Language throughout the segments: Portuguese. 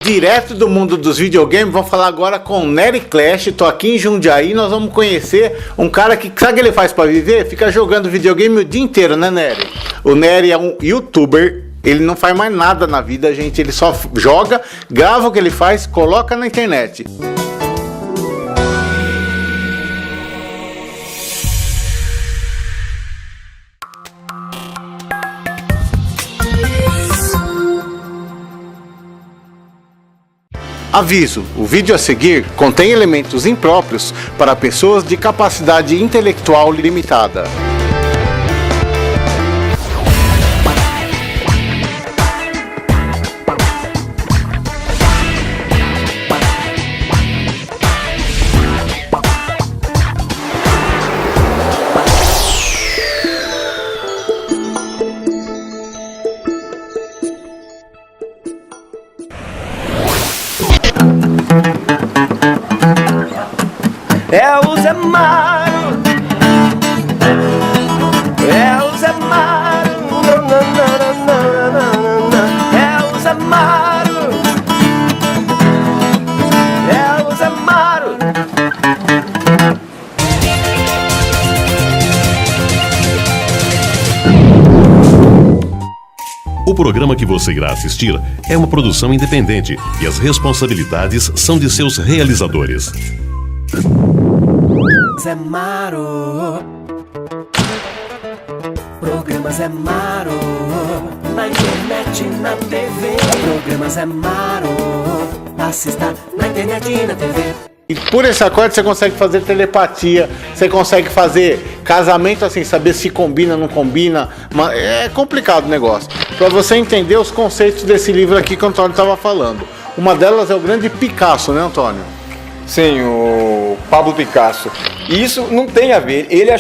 Direto do mundo dos videogames, vamos falar agora com o Nery Clash. Tô aqui em Jundiaí, nós vamos conhecer um cara que, sabe o que ele faz pra viver? Fica jogando videogame o dia inteiro, né, Nery? O Nery é um youtuber, ele não faz mais nada na vida, gente. Ele só joga, grava o que ele faz, coloca na internet. Aviso: o vídeo a seguir contém elementos impróprios para pessoas de capacidade intelectual limitada. É o Zé Mário, é o Zé Mário, é o Zé Mário, é o Zé Mário. O programa que você irá assistir é uma produção independente e as responsabilidades são de seus realizadores. Zé Mário, programa Zé Mário, na internet e na TV. Programa Zé Mário, assista na internet e na TV. E por esse acorde você consegue fazer telepatia, você consegue fazer casamento assim, saber se combina ou não combina. É complicado o negócio. Para você entender os conceitos desse livro aqui que o Antônio estava falando. Uma delas é o grande Picasso, né, Antônio? Sim, o Pablo Picasso. E isso não tem a ver, ele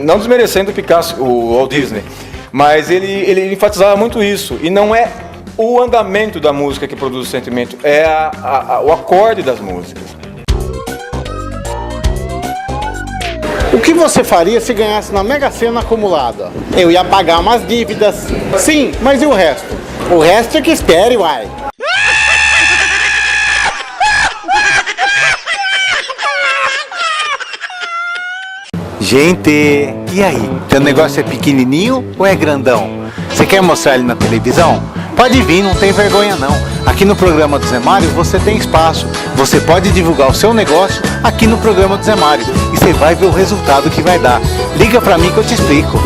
não desmerecendo o Picasso, o Walt Disney, mas ele enfatizava muito isso. E não é o andamento da música que produz o sentimento, é o acorde das músicas. O que você faria se ganhasse na Mega Sena acumulada? Eu ia pagar umas dívidas. Sim, mas e o resto? O resto é que espere, uai. Gente, e aí? Teu negócio é pequenininho ou é grandão? Você quer mostrar ele na televisão? Pode vir, não tem vergonha não. Aqui no programa do Zé Mário você tem espaço. Você pode divulgar o seu negócio aqui no programa do Zé Mário. E você vai ver o resultado que vai dar. Liga pra mim que eu te explico.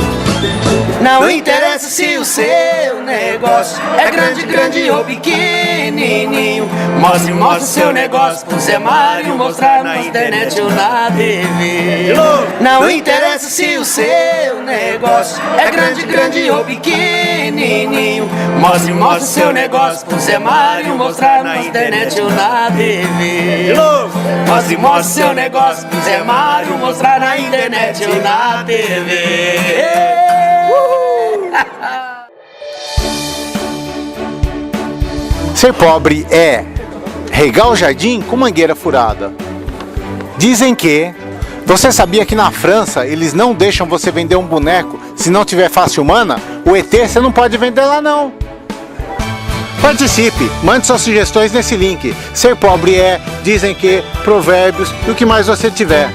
Não interessa se o seu negócio é grande ou pequenininho. Mostre o seu negócio pro Zé Mário mostrar na internet ou na TV. Não interessa se o seu negócio é grande ou pequenininho. Mostre o seu negócio pro Zé Mário mostrar na internet ou na TV. Mostre o seu negócio pro Zé Mário mostrar na internet ou na TV. Ser pobre é regar o jardim com mangueira furada. Dizem que... Você sabia que na França eles não deixam você vender um boneco se não tiver face humana? O ET você não pode vender lá não. Participe, mande suas sugestões nesse link. Ser pobre é, dizem que, provérbios e o que mais você tiver.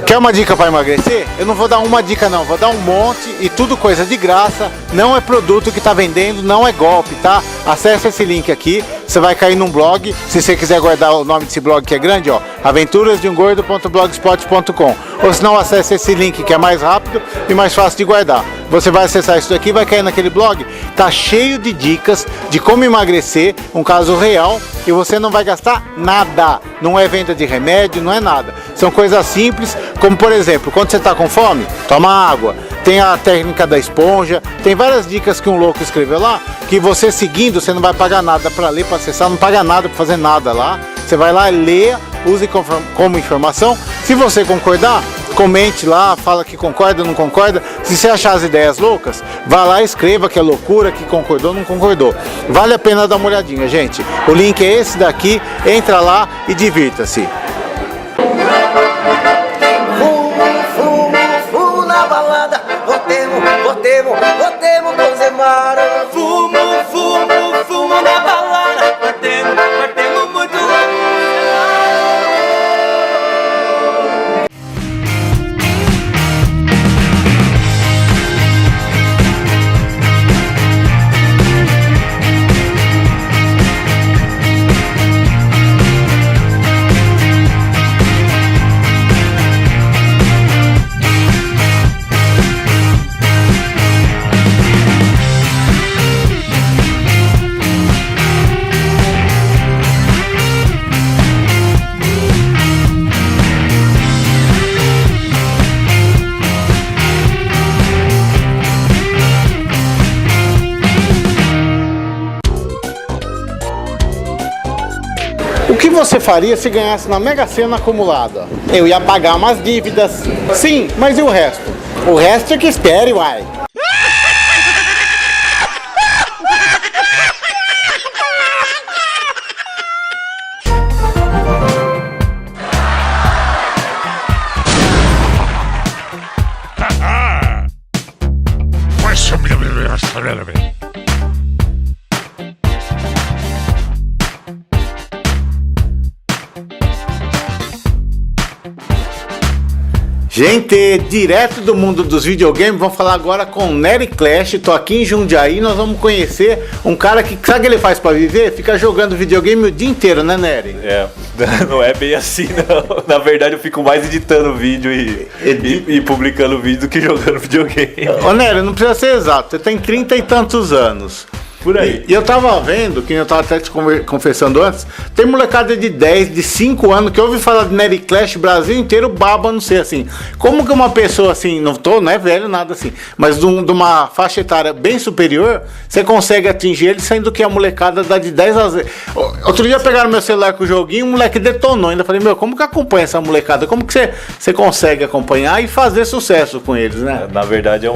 Quer uma dica para emagrecer? Eu não vou dar uma dica não, vou dar um monte e tudo coisa de graça, não é produto que está vendendo, não é golpe, tá? Acesse esse link aqui, você vai cair num blog, se você quiser guardar o nome desse blog que é grande, ó, aventurasdeumgordo.blogspot.com, ou se não, acesse esse link que é mais rápido e mais fácil de guardar. Você vai acessar isso daqui, vai cair naquele blog, tá cheio de dicas de como emagrecer, um caso real, e você não vai gastar nada, não é venda de remédio, não é nada, são coisas simples, como por exemplo, quando você está com fome, toma água, tem a técnica da esponja, tem várias dicas que um louco escreveu lá, que você seguindo, você não vai pagar nada para ler, para acessar, não paga nada para fazer nada lá, você vai lá, lê, use como informação, se você concordar, comente lá, fala que concorda ou não concorda. Se você achar as ideias loucas, vá lá e escreva que é loucura, que concordou ou não concordou. Vale a pena dar uma olhadinha, gente. O link é esse daqui, entra lá e divirta-se. Fumo na balada, vou você faria se ganhasse na Mega Sena acumulada? Eu ia pagar umas dívidas. Sim, mas e o resto? O resto é que espere, uai. Gente, direto do mundo dos videogames, vamos falar agora com Nery Clash. Tô aqui em Jundiaí, nós vamos conhecer um cara que, sabe o que ele faz pra viver? Fica jogando videogame o dia inteiro, né, Nery? É, não é bem assim, não. Na verdade, eu fico mais editando vídeo e publicando vídeo do que jogando videogame. Ô, Nery, não precisa ser exato, você tem 30 e tantos anos. Por aí. E eu tava vendo, que eu tava até te confessando antes, tem molecada de 10, de 5 anos que ouve falar de Nery Clash, Brasil inteiro baba, não sei assim. Como que uma pessoa assim, não é velho, nada assim, mas de uma faixa etária bem superior, você consegue atingir ele, sendo que a molecada dá de 10 a 0. Outro dia pegaram meu celular com o joguinho, o moleque detonou, ainda falei, meu, como que acompanha essa molecada? Como que você consegue acompanhar e fazer sucesso com eles, né? Na verdade,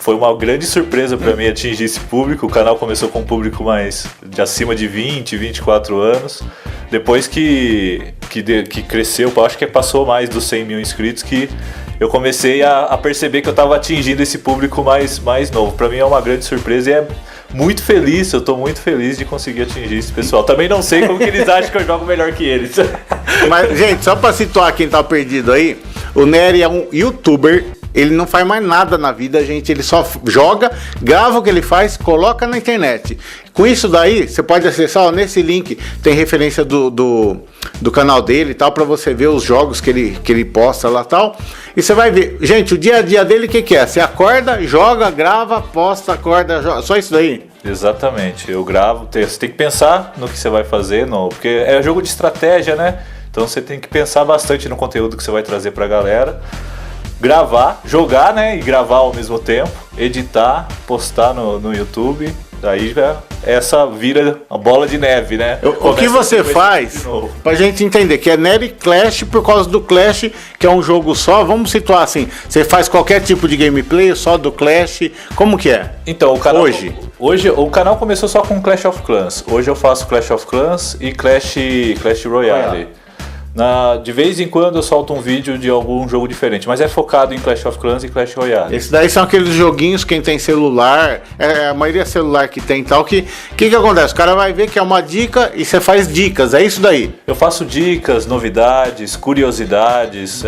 foi uma grande surpresa pra mim atingir esse público. O canal começou com um público mais de acima de 20, 24 anos. Depois que cresceu, acho que passou mais dos 100 mil inscritos, que eu comecei a perceber que eu estava atingindo esse público mais novo. Para mim é uma grande surpresa e é muito feliz, eu estou muito feliz de conseguir atingir esse pessoal. Também não sei como que eles acham que eu jogo melhor que eles. Mas, gente, só para situar quem tá perdido aí, o Nery é um youtuber. Ele não faz mais nada na vida, gente. Ele só joga, grava o que ele faz, coloca na internet. Com isso daí, você pode acessar, ó, nesse link, tem referência do canal dele e tal, pra você ver os jogos que ele posta lá e tal. E você vai ver. Gente, o dia a dia dele, o que é? Você acorda, joga, grava, posta, acorda, joga. Só isso daí? Exatamente. Eu gravo. Você tem que pensar no que você vai fazer, porque é jogo de estratégia, né? Então você tem que pensar bastante no conteúdo que você vai trazer pra galera. Gravar, jogar, né, e gravar ao mesmo tempo, editar, postar no YouTube, daí já essa vira a bola de neve, né? O que você faz, pra gente entender, que é Nery Clash por causa do Clash, que é um jogo só, vamos situar assim, você faz qualquer tipo de gameplay, só do Clash, como que é? Então, o canal... Hoje o canal começou só com Clash of Clans, hoje eu faço Clash of Clans e Clash Royale. De vez em quando eu solto um vídeo de algum jogo diferente, mas é focado em Clash of Clans e Clash Royale. Esses daí são aqueles joguinhos, quem tem celular, a maioria é celular que tem e tal, que acontece? O cara vai ver que é uma dica e você faz dicas, é isso daí? Eu faço dicas, novidades, curiosidades,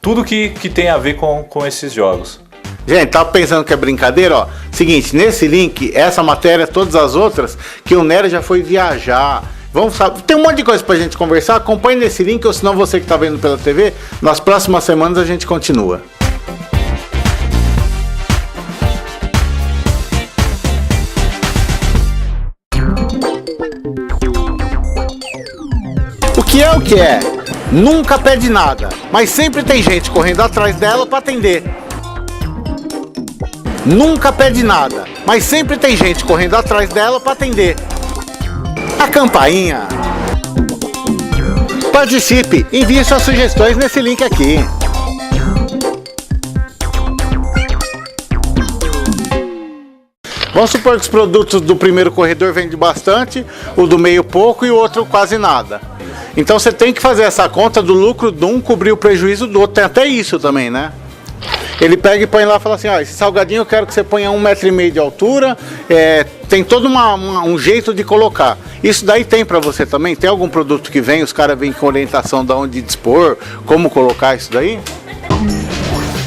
tudo que tem a ver com esses jogos. Gente, tava pensando que é brincadeira, ó. Seguinte, nesse link, essa matéria, todas as outras, que o Nery já foi viajar. Vamos saber, tem um monte de coisa pra gente conversar. Acompanhe nesse link, ou senão você que tá vendo pela TV, nas próximas semanas a gente continua. O que é? Nunca pede nada, mas sempre tem gente correndo atrás dela pra atender. Nunca pede nada, mas sempre tem gente correndo atrás dela pra atender. A campainha. Participe, envie suas sugestões nesse link aqui. Vamos supor que os produtos do primeiro corredor vendem bastante, o do meio pouco e o outro quase nada. Então você tem que fazer essa conta do lucro de um cobrir o prejuízo do outro. Tem até isso também, né? Ele pega e põe lá e fala assim, ó, esse salgadinho eu quero que você ponha 1,5 m de altura, tem todo um jeito de colocar. Isso daí tem pra você também? Tem algum produto que vem, os caras vêm com orientação de onde dispor, como colocar isso daí?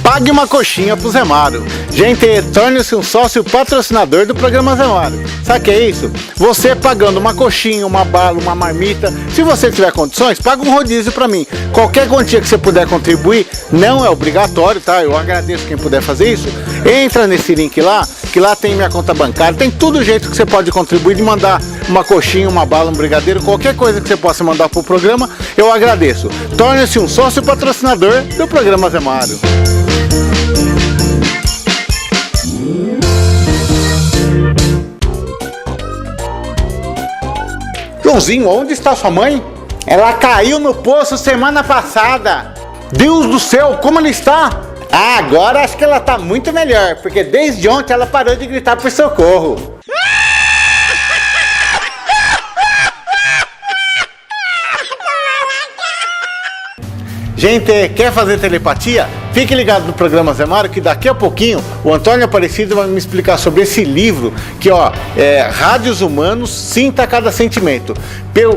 Pague uma coxinha pro Zé Mário. Gente, torne-se um sócio patrocinador do programa Zé Mário. Sabe o que é isso? Você pagando uma coxinha, uma bala, uma marmita, se você tiver condições, paga um rodízio pra mim. Qualquer quantia que você puder contribuir, não é obrigatório, tá? Eu agradeço quem puder fazer isso. Entra nesse link lá, que lá tem minha conta bancária, tem tudo o jeito que você pode contribuir, de mandar uma coxinha, uma bala, um brigadeiro, qualquer coisa que você possa mandar pro programa, eu agradeço. Torne-se um sócio patrocinador do programa Zé Mário. Joãozinho, onde está sua mãe? Ela caiu no poço semana passada. Deus do céu, como ela está? Ah, agora acho que ela tá muito melhor, porque desde ontem ela parou de gritar por socorro. Gente, quer fazer telepatia? Fique ligado no programa Zé Mário, que daqui a pouquinho o Antônio Aparecido vai me explicar sobre esse livro que, Rádios Humanos, Sinta Cada Sentimento.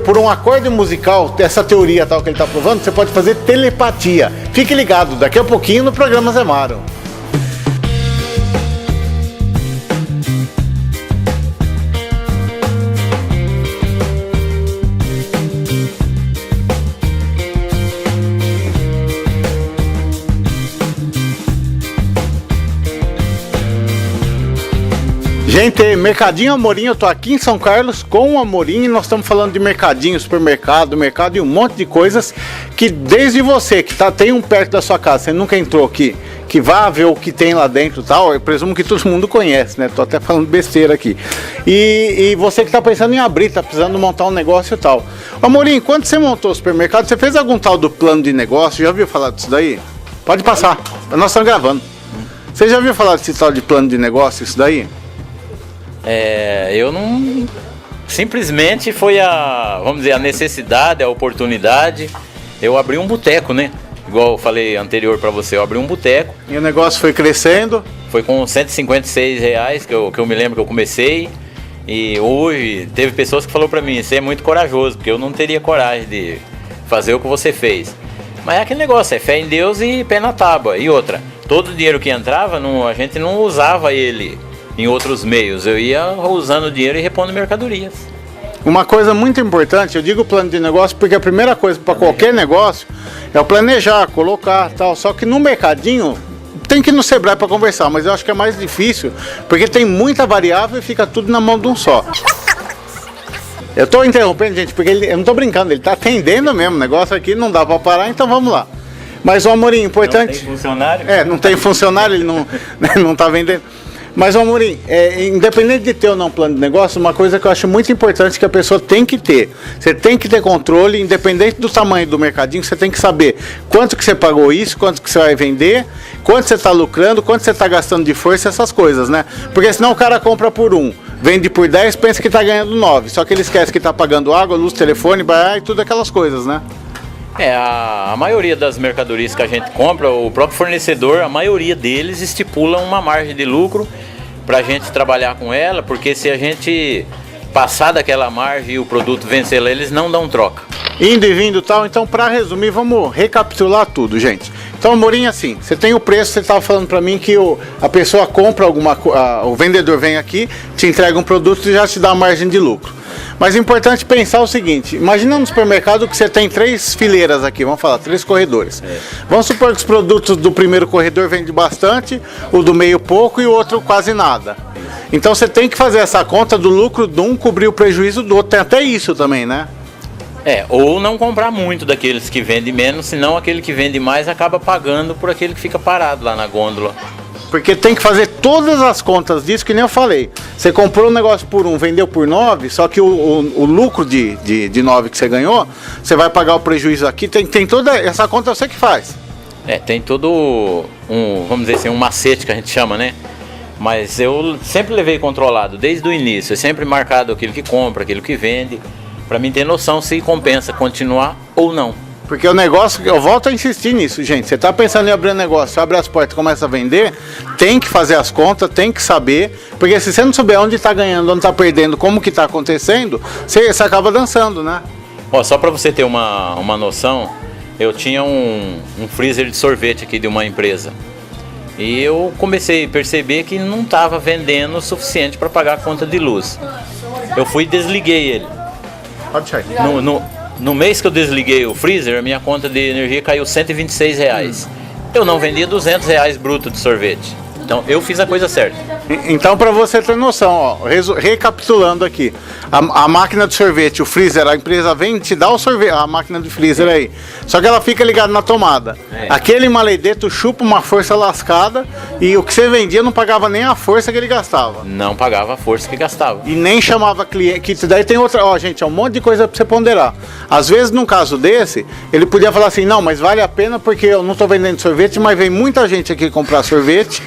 Por um acorde musical, essa teoria tal que ele está provando, você pode fazer telepatia. Fique ligado, daqui a pouquinho no programa Zé Mário. Gente, Mercadinho Amorim, eu tô aqui em São Carlos com o Amorim e nós estamos falando de mercadinho, supermercado, mercado e um monte de coisas que desde você que tem um perto da sua casa, você nunca entrou aqui, que vá ver o que tem lá dentro e tal, eu presumo que todo mundo conhece, né? Tô até falando besteira aqui. E você que tá pensando em abrir, tá precisando montar um negócio e tal. Amorim, quando você montou o supermercado, você fez algum tal do plano de negócio? Já ouviu falar disso daí? Pode passar, nós estamos gravando. Você já ouviu falar desse tal de plano de negócio, isso daí? Eu não... Simplesmente foi vamos dizer, a necessidade, a oportunidade. Eu abri um boteco, né? Igual eu falei anterior pra você, eu abri um boteco. E o negócio foi crescendo? Foi com R$156 que eu me lembro que eu comecei. E hoje teve pessoas que falaram pra mim, você é muito corajoso, porque eu não teria coragem de fazer o que você fez. Mas é aquele negócio, é fé em Deus e pé na tábua. E outra, todo o dinheiro que entrava, a gente não usava ele em outros meios, eu ia usando o dinheiro e repondo mercadorias. Uma coisa muito importante, eu digo plano de negócio porque a primeira coisa para qualquer negócio é o planejar, colocar tal, só que no mercadinho tem que ir no Sebrae para conversar, mas eu acho que é mais difícil porque tem muita variável e fica tudo na mão de um só. Eu tô interrompendo, gente, porque eu não tô brincando, ele tá atendendo mesmo, o negócio aqui não dá para parar, então vamos lá. Mas o Amorim, importante... Não tem funcionário? Não tem funcionário, ele não tá vendendo. Mas, Amorim, independente de ter ou não plano de negócio, uma coisa que eu acho muito importante que a pessoa tem que ter. Você tem que ter controle, independente do tamanho do mercadinho, você tem que saber quanto que você pagou isso, quanto que você vai vender, quanto você está lucrando, quanto você está gastando de força, essas coisas, né? Porque senão o cara compra por 1, vende por 10, pensa que está ganhando 9. Só que ele esquece que está pagando água, luz, telefone, e tudo aquelas coisas, né? A maioria das mercadorias que a gente compra, o próprio fornecedor, a maioria deles estipula uma margem de lucro para a gente trabalhar com ela, porque se a gente passar daquela margem e o produto vencer lá, eles não dão troca. Indo e vindo tal, então para resumir, vamos recapitular tudo, gente. Então, Amorim, assim, você tem o preço, você estava falando para mim que a pessoa compra o vendedor vem aqui, te entrega um produto e já te dá a margem de lucro. Mas é importante pensar o seguinte, imagina no supermercado que você tem 3 fileiras aqui, vamos falar, 3 corredores. Vamos supor que os produtos do primeiro corredor vendem bastante, o do meio pouco e o outro quase nada. Então você tem que fazer essa conta do lucro de um cobrir o prejuízo do outro, tem até isso também, né? Ou não comprar muito daqueles que vendem menos, senão aquele que vende mais acaba pagando por aquele que fica parado lá na gôndola. Porque tem que fazer todas as contas disso, que nem eu falei. Você comprou um negócio por 1, vendeu por 9, só que o lucro de 9 que você ganhou, você vai pagar o prejuízo aqui. Tem toda essa conta, você que faz. Tem todo vamos dizer assim, um macete que a gente chama, né? Mas eu sempre levei controlado, desde o início. Eu sempre marcado aquilo que compra, aquilo que vende, para mim ter noção se compensa continuar ou não. Porque o negócio, eu volto a insistir nisso, gente. Você está pensando em abrir um negócio, abre as portas e começa a vender, tem que fazer as contas, tem que saber. Porque se você não souber onde está ganhando, onde está perdendo, como que está acontecendo, você acaba dançando, né? Só para você ter uma noção, eu tinha um freezer de sorvete aqui de uma empresa. E eu comecei a perceber que não estava vendendo o suficiente para pagar a conta de luz. Eu fui e desliguei ele. Pode sair. No mês que eu desliguei o freezer, a minha conta de energia caiu R$126. Eu não vendia R$200 bruto de sorvete. Então eu fiz a coisa certa. Então, para você ter noção, ó, recapitulando aqui, a máquina de sorvete, o freezer, a empresa vem te dá o sorvete, a máquina de freezer aí, só que ela fica ligada na tomada. Aquele maledeto chupa uma força lascada e o que você vendia não pagava nem a força que ele gastava. Não pagava a força que gastava. E nem chamava cliente, que daí tem outra, ó gente, é um monte de coisa para você ponderar. Às vezes, num caso desse, ele podia falar assim, não, mas vale a pena porque eu não estou vendendo sorvete, mas vem muita gente aqui comprar sorvete,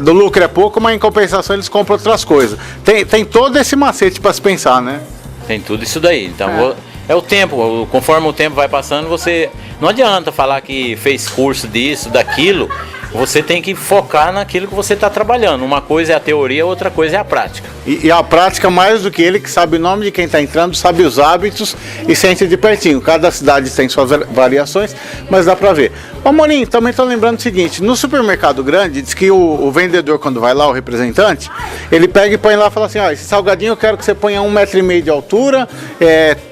do lucro é pouco, mas em compensação eles compram outras coisas. Tem todo esse macete para se pensar, né? Tem tudo isso daí. Então é o tempo, conforme o tempo vai passando, você não adianta falar que fez curso disso, daquilo. Você tem que focar naquilo que você está trabalhando. Uma coisa é a teoria, outra coisa é a prática. E a prática, mais do que ele, que sabe o nome de quem está entrando, sabe os hábitos e sente de pertinho. Cada cidade tem suas variações, mas dá para ver. Ô Morim, também estou lembrando o seguinte, no supermercado grande, diz que o vendedor, quando vai lá, o representante, ele pega e põe lá e fala assim, ó, esse salgadinho eu quero que você ponha 1,5 metro de altura,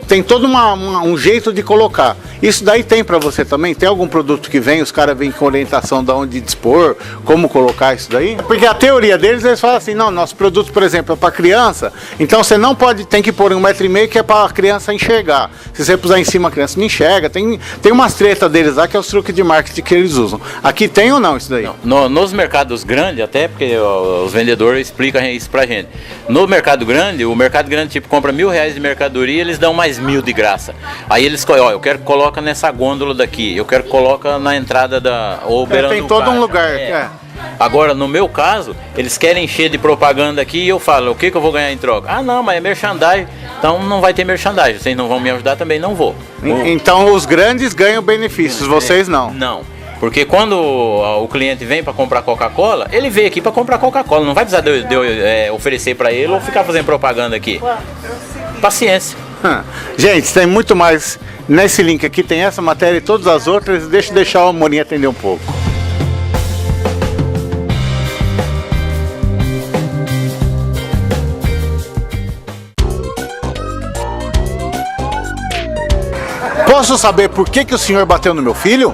tem todo um jeito de colocar. Isso daí tem para você também? Tem algum produto que vem, os caras vêm com orientação de onde dispor, como colocar isso daí? Porque a teoria deles, eles falam assim, não, nosso produto, por exemplo, é para criança, então você não pode, tem que pôr 1,5 metro que é para a criança enxergar. Se você puser em cima, a criança não enxerga. Tem umas tretas deles lá, que é os truques de marketing que eles usam. Aqui tem ou não isso daí? Não. Nos mercados grandes, até porque os vendedores explicam isso pra gente. No mercado grande, o mercado grande tipo compra R$1.000 de mercadoria, eles dão mais 1.000 de graça. Aí eles, ó, eu quero que coloca nessa gôndola daqui, eu quero que coloca na entrada da... ou beirando tem todo um lugar. Agora, no meu caso, eles querem encher de propaganda aqui e eu falo, o que eu vou ganhar em troca? Ah, não, mas é merchandising, então não vai ter merchandising, vocês não vão me ajudar também, não vou. Então os grandes ganham benefícios, vocês não? Não, porque quando o cliente vem para comprar Coca-Cola, ele veio aqui para comprar Coca-Cola, não vai precisar de eu oferecer para ele ou ficar fazendo propaganda aqui. Paciência. Gente, tem muito mais nesse link aqui, tem essa matéria e todas as outras, deixa eu deixar o Morim atender um pouco. Posso saber por que o senhor bateu no meu filho?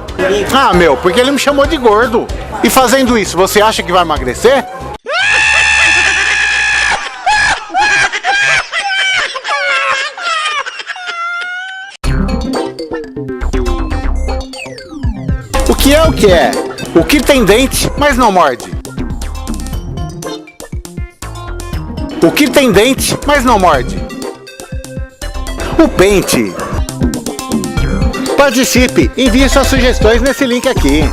Ah, porque ele me chamou de gordo. E fazendo isso, você acha que vai emagrecer? O que é o que é? O que tem dente, mas não morde? O que tem dente, mas não morde? O pente. Participe, envie suas sugestões nesse link aqui.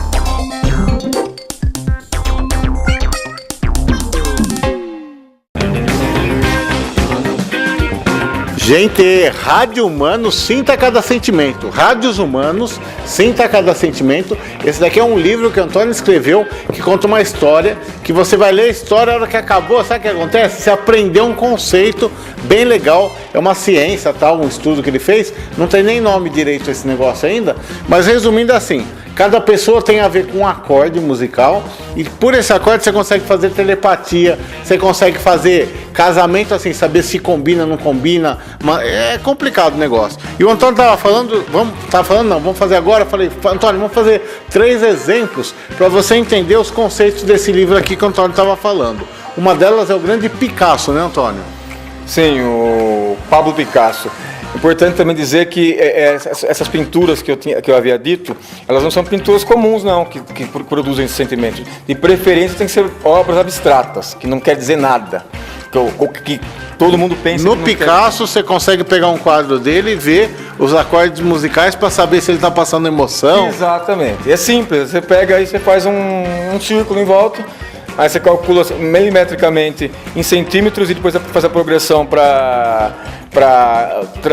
Gente, Rádio Humano, sinta cada sentimento. Rádios Humanos, sinta cada sentimento. Esse daqui é um livro que o Antônio escreveu, que conta uma história, que você vai ler a história, a hora que acabou, sabe o que acontece? Você aprendeu um conceito bem legal, é uma ciência, tal, um estudo que ele fez, não tem nem nome direito esse negócio ainda, mas resumindo assim, cada pessoa tem a ver com um acorde musical e por esse acorde você consegue fazer telepatia, você consegue fazer casamento assim, saber se combina, não combina, é complicado o negócio. E o Antônio tava falando, vamos fazer agora, eu falei, Antônio, vamos fazer 3 exemplos para você entender os conceitos desse livro aqui que o Antônio estava falando. Uma delas é o grande Picasso, né, Antônio? Sim, o Pablo Picasso. Importante também dizer que essas pinturas que eu havia dito, elas não são pinturas comuns, não, que produzem esse sentimento. De preferência tem que ser obras abstratas, que não quer dizer nada. Que todo mundo pensa. No Picasso você consegue pegar um quadro dele e ver os acordes musicais para saber se ele está passando emoção. Exatamente. É simples, você pega aí, você faz um círculo em volta. Aí você calcula milimetricamente em centímetros e depois faz a progressão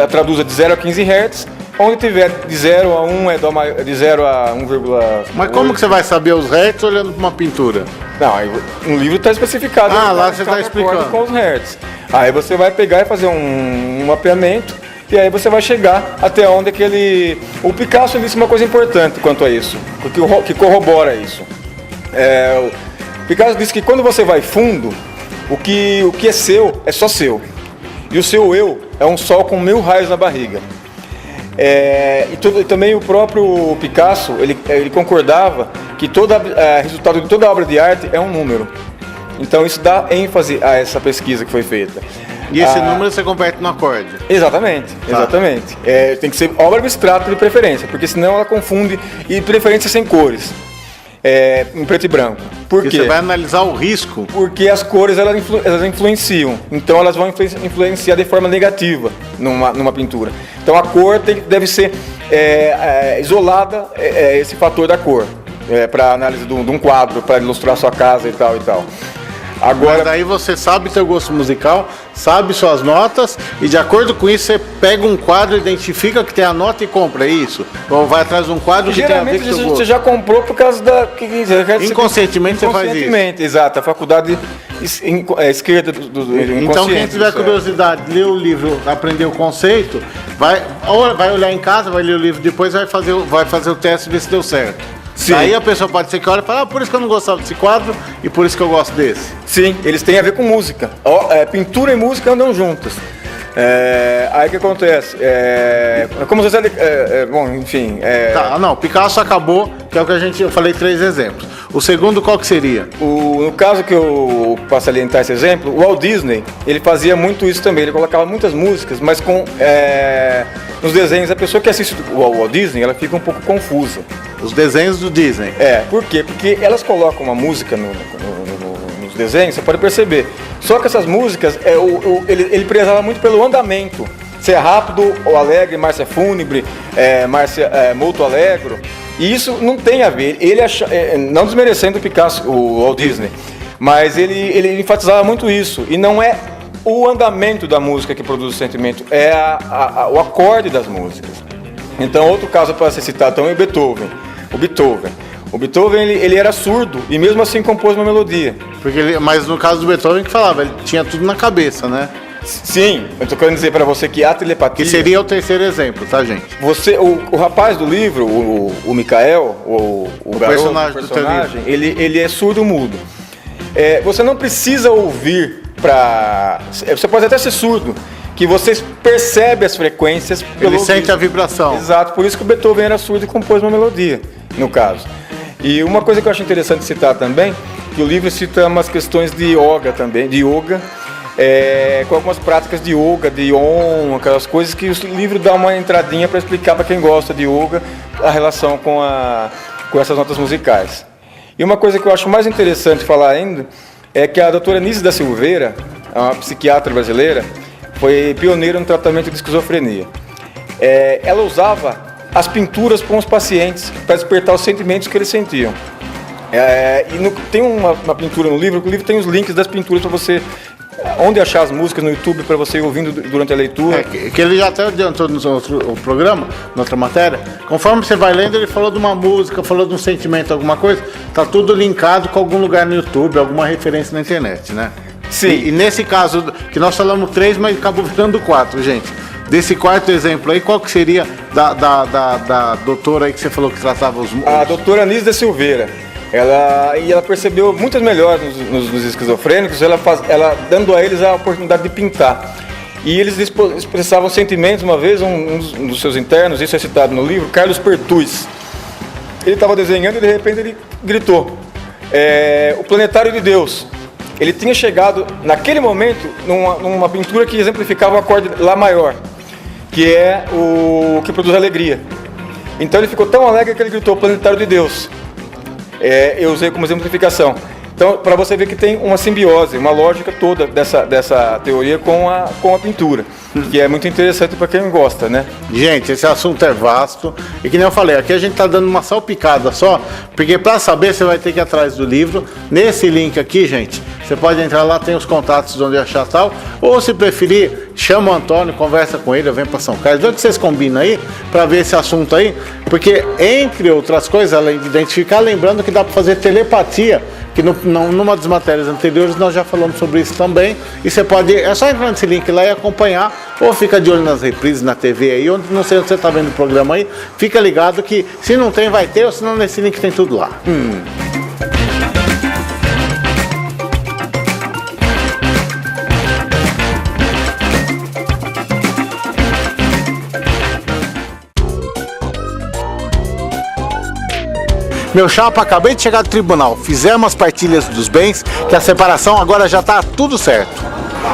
traduza de 0 a 15 Hz. Onde tiver de 0 a 1 é dó maior, de 0 a 1,8. Mas como que você vai saber os hertz olhando para uma pintura? Não, no livro está especificado. Lá você está explicando. Com os hertz. Aí você vai pegar e fazer um mapeamento e aí você vai chegar até onde aquele... O Picasso disse uma coisa importante quanto a isso, que corrobora isso. O Picasso disse que quando você vai fundo, o que é seu é só seu. E o seu eu é um sol com 1000 raios na barriga. E também o próprio Picasso, ele concordava que resultado de toda obra de arte é um número. Então isso dá ênfase a essa pesquisa que foi feita. E esse número você converte no acorde. Exatamente, exatamente. Tem que ser obra abstrata de preferência, porque senão ela confunde, e preferência sem cores, em preto e branco. Por quê? Você vai analisar o risco. Porque as cores elas influenciam, então elas vão influenciar de forma negativa numa pintura. Então a cor deve ser isolada, esse fator da cor, para análise de um quadro, para ilustrar sua casa e tal e tal. Agora, daí você sabe seu gosto musical, sabe suas notas, e de acordo com isso você pega um quadro, identifica que tem a nota e compra, é isso? Ou vai atrás de um quadro que tem a ver com o seu gosto? Você já comprou por causa da... Inconscientemente você faz isso. Inconscientemente, exato. A faculdade esquerda do inconsciente. Então quem tiver curiosidade, ler o livro, aprender o conceito, vai olhar em casa, vai ler o livro depois, vai fazer o teste e ver se deu certo. Sim. Daí a pessoa pode ser que olha e fala, por isso que eu não gostava desse quadro e por isso que eu gosto desse. Sim, eles têm a ver com música. Pintura e música andam juntas. Aí o que acontece? Como você bom, enfim. Tá, não, Picasso acabou, que é o que eu falei 3 exemplos. O segundo qual que seria? No caso que eu posso salientar esse exemplo, o Walt Disney, ele fazia muito isso também. Ele colocava muitas músicas, mas nos desenhos, a pessoa que assiste o Walt Disney, ela fica um pouco confusa. Os desenhos do Disney. Por quê? Porque elas colocam uma música nos desenhos, você pode perceber. Só que essas músicas, ele prezava muito pelo andamento. Se é rápido ou alegre, marcha fúnebre, marcha molto alegro. E isso não tem a ver. Ele não desmerecendo o Picasso, o Walt Disney, mas ele enfatizava muito isso. E não é o andamento da música que produz o sentimento, é o acorde das músicas. Então, outro caso para ser citado também é o Beethoven. O Beethoven ele era surdo e mesmo assim compôs uma melodia. Mas no caso do Beethoven que falava, ele tinha tudo na cabeça, né? Sim, eu estou querendo dizer para você que a telepatia... Que seria o terceiro exemplo, tá, gente? O rapaz do livro, o Mikael, o personagem, ele é surdo-mudo. Você não precisa ouvir para... Você pode até ser surdo, que você percebe as frequências pelo ouvido. Sente a vibração. Exato, por isso que o Beethoven era surdo e compôs uma melodia, no caso. E uma coisa que eu acho interessante citar também, que o livro cita umas questões de yoga também, com algumas práticas de yoga, de Om, aquelas coisas que o livro dá uma entradinha para explicar para quem gosta de yoga a relação com essas notas musicais. E uma coisa que eu acho mais interessante falar ainda é que a doutora Nízia da Silveira, uma psiquiatra brasileira, foi pioneira no tratamento de esquizofrenia. Ela usava as pinturas com os pacientes para despertar os sentimentos que eles sentiam. Tem uma pintura no livro, que o livro tem os links das pinturas para você, onde achar as músicas no YouTube para você ir ouvindo durante a leitura. Que ele já até adiantou no outro programa, na outra matéria. Conforme você vai lendo, ele falou de uma música, falou de um sentimento, alguma coisa, tá tudo linkado com algum lugar no YouTube, alguma referência na internet, né? Sim. E nesse caso, que nós falamos 3, mas acabou virando 4, gente. Desse quarto exemplo aí, qual que seria da doutora aí que você falou que tratava os... A doutora Nízia da Silveira. Ela percebeu muitas melhores nos esquizofrênicos, ela dando a eles a oportunidade de pintar. E eles expressavam sentimentos. Uma vez, um dos seus internos, isso é citado no livro, Carlos Pertuz. Ele estava desenhando e de repente ele gritou: o Planetário de Deus. Ele tinha chegado, naquele momento, numa pintura que exemplificava o acorde Lá maior, que é o que produz alegria. Então ele ficou tão alegre que ele gritou: Planetário de Deus. Eu usei como exemplificação. Então, para você ver que tem uma simbiose, uma lógica toda dessa teoria com a pintura, que é muito interessante para quem gosta, né? Gente, esse assunto é vasto e, que nem eu falei, aqui a gente está dando uma salpicada só, porque para saber você vai ter que ir atrás do livro. Nesse link aqui, gente, você pode entrar lá, tem os contatos de onde achar tal, ou se preferir, chama o Antônio, conversa com ele, vem para São Carlos, vê o que vocês combinam aí, para ver esse assunto aí, porque, entre outras coisas, além de identificar, lembrando que dá para fazer telepatia, que numa das matérias anteriores nós já falamos sobre isso também, e você pode, é só entrar nesse link lá e acompanhar, ou fica de olho nas reprises na TV aí, onde não sei onde você está vendo o programa aí, fica ligado que se não tem vai ter, ou senão nesse link tem tudo lá. Meu chapa, acabei de chegar do tribunal, fizemos as partilhas dos bens, que a separação agora já tá tudo certo.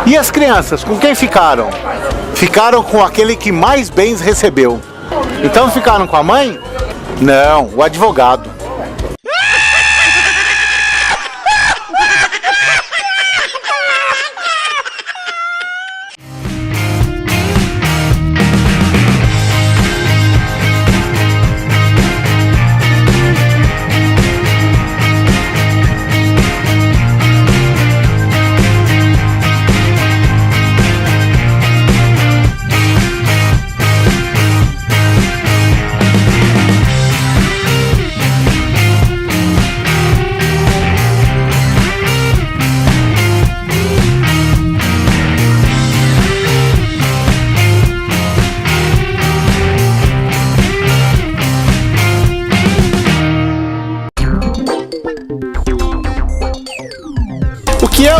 E as crianças, com quem ficaram? Ficaram com aquele que mais bens recebeu. Então ficaram com a mãe? Não, o advogado.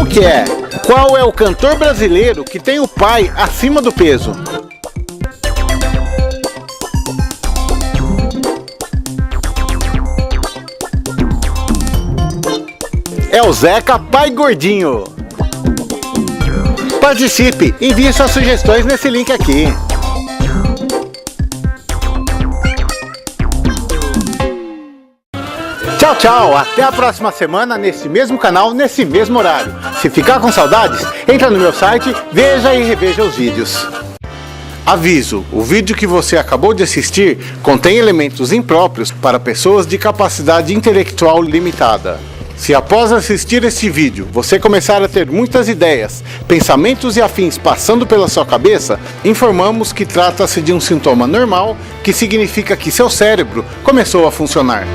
O que é? Qual é o cantor brasileiro que tem o pai acima do peso? É o Zeca Pai Gordinho. Participe, envie suas sugestões nesse link aqui. Tchau, tchau, até a próxima semana nesse mesmo canal, nesse mesmo horário. Se ficar com saudades, entra no meu site, veja e reveja os vídeos. Aviso, o vídeo que você acabou de assistir contém elementos impróprios para pessoas de capacidade intelectual limitada. Se após assistir este vídeo você começar a ter muitas ideias, pensamentos e afins passando pela sua cabeça, informamos que trata-se de um sintoma normal, que significa que seu cérebro começou a funcionar.